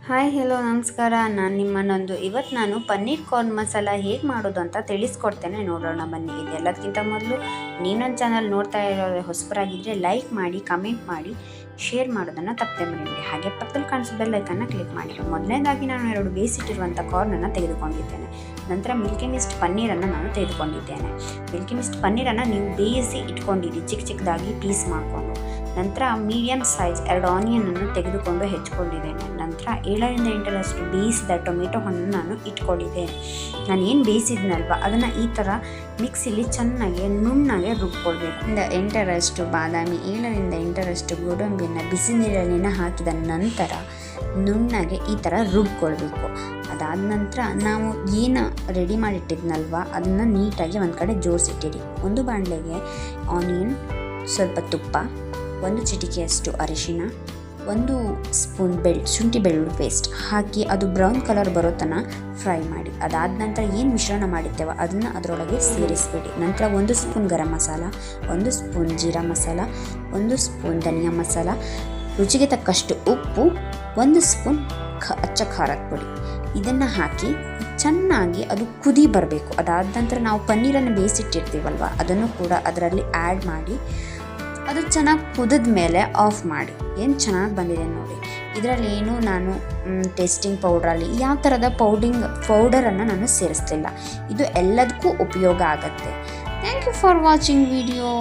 Hi hello ನಮಸ್ಕಾರ. ನಾನು ನಿಮ್ಮನ್ನೊಂದು ಇವತ್ತು ನಾನು ಪನ್ನೀರ್ ಕಾರ್ನ್ ಮಸಾಲ ಹೇಗೆ ಮಾಡೋದು ಅಂತ ತಿಳಿಸ್ಕೊಡ್ತೇನೆ. ನೋಡೋಣ ಬನ್ನಿ. ಇದೆಲ್ಲದಕ್ಕಿಂತ ಮೊದಲು ನೀವು ನನ್ನ ಚಾನಲ್ ನೋಡ್ತಾ ಇರೋರು ಹೊಸಬರಾಗಿದ್ದರೆ ಲೈಕ್ ಮಾಡಿ, ಕಮೆಂಟ್ ಮಾಡಿ, ಶೇರ್ ಮಾಡೋದನ್ನು ತಪ್ಪದೆ ಮರಿಬೇಡಿ. ಹಾಗೆ ಪಕ್ಕದಲ್ಲಿ ಕಾಣಿಸೋ ಬೆಲ್ ಐಕನ್ನ ಕ್ಲಿಕ್ ಮಾಡಿ. ಮೊದಲನೇದಾಗಿ ನಾನು 2 ಬೇಯಿಸಿಟ್ಟಿರುವಂಥ ಕಾರ್ನನ್ನು ತೆಗೆದುಕೊಂಡಿದ್ದೇನೆ. ನಂತರ ಮಿಲ್ಕಿ ಮಿಸ್ಟ್ ಪನ್ನೀರನ್ನು ನಾನು ತೆಗೆದುಕೊಂಡಿದ್ದೇನೆ. ಮಿಲ್ಕಿ ಮಿಸ್ಟ್ ಪನ್ನೀರನ್ನು ನೀವು ಬೇಯಿಸಿ ಇಟ್ಕೊಂಡಿರಿ, ಚಿಕ್ಕ ಚಿಕ್ಕದಾಗಿ ಪೀಸ್ ಮಾಡಿಕೊಂಡು. ನಂತರ ಮೀಡಿಯಮ್ ಸೈಜ್ 2 ಆನಿಯನನ್ನು ತೆಗೆದುಕೊಂಡು ಹೆಚ್ಕೊಂಡಿದ್ದೇನೆ. ನಂತರ 7ರಿಂದ 8ರಷ್ಟು ಬೇಯಿಸಿದ ಟೊಮೆಟೊ ಹಣ್ಣನ್ನು ನಾನು ಇಟ್ಕೊಂಡಿದ್ದೇನೆ. ನಾನು ಏನು ಬೇಯಿಸಿದ್ನಲ್ವ ಅದನ್ನು ಈ ಥರ ಮಿಕ್ಸಿಲಿ ಚೆನ್ನಾಗಿ ನುಣ್ಣಗೆ ರುಬ್ಕೊಳ್ಬೇಕು. 8ರಷ್ಟು ಬಾದಾಮಿ, 7ರಿಂದ 8ರಷ್ಟು ಗೋಡಂಬಿಯನ್ನು ಬಿಸಿ ನೀರಿನ ಹಾಕಿದ ನಂತರ ನುಣ್ಣಗೆ ಈ ಥರ ರುಬ್ಕೊಳ್ಬೇಕು. ಅದಾದ ನಂತರ ನಾವು ಏನು ರೆಡಿ ಮಾಡಿಟ್ಟಿದ್ನಲ್ವ ಅದನ್ನು ನೀಟಾಗಿ ಒಂದು ಕಡೆ ಜೋಡಿಸಿಟ್ಟಿರಿ. ಒಂದು ಬಾಣಲೆಗೆ ಆನಿಯನ್, ಸ್ವಲ್ಪ ತುಪ್ಪ, 1 ಚಿಟಿಕೆಯಷ್ಟು ಅರಿಶಿನ, 1 ಸ್ಪೂನ್ ಶುಂಠಿ ಬೆಳ್ಳುಳ್ಳಿ ಪೇಸ್ಟ್ ಹಾಕಿ ಅದು ಬ್ರೌನ್ ಕಲರ್ ಬರೋ ತನಕ ಫ್ರೈ ಮಾಡಿ. ಅದಾದ ನಂತರ ಏನು ಮಿಶ್ರಣ ಮಾಡಿರ್ತೇವೆ ಅದನ್ನು ಅದರೊಳಗೆ ಸೇರಿಸ್ಬಿಡಿ. ನಂತರ 1 spoon garam masala, 1 spoon jeera masala, 1 spoon ಧನಿಯಾ ಮಸಾಲ, ರುಚಿಗೆ ತಕ್ಕಷ್ಟು ಉಪ್ಪು, 1 ಸ್ಪೂನ್ ಅಚ್ಚ ಖಾರದ ಪುಡಿ ಇದನ್ನು ಹಾಕಿ ಚೆನ್ನಾಗಿ ಅದು ಕುದಿ ಬರಬೇಕು. ಅದಾದ ನಂತರ ನಾವು ಪನ್ನೀರನ್ನು ಬೇಯಿಸಿಟ್ಟಿರ್ತೀವಲ್ವ ಅದನ್ನು ಕೂಡ ಅದರಲ್ಲಿ ಆ್ಯಡ್ ಮಾಡಿ ಅದು ಚೆನ್ನಾಗಿ ಕುದಿದ ಮೇಲೆ ಆಫ್ ಮಾಡಿ. ಏನು ಚೆನ್ನಾಗಿ ಬಂದಿದೆ ನೋಡಿ. ಇದರಲ್ಲಿ ಏನು ನಾನು ಟೇಸ್ಟಿಂಗ್ ಪೌಡ್ರಲ್ಲಿ ಯಾವ ಥರದ ಪೌಡರನ್ನು ನಾನು ಸೇರಿಸ್ತಿಲ್ಲ. ಇದು ಎಲ್ಲದಕ್ಕೂ ಉಪಯೋಗ ಆಗುತ್ತೆ. Thank you for watching video.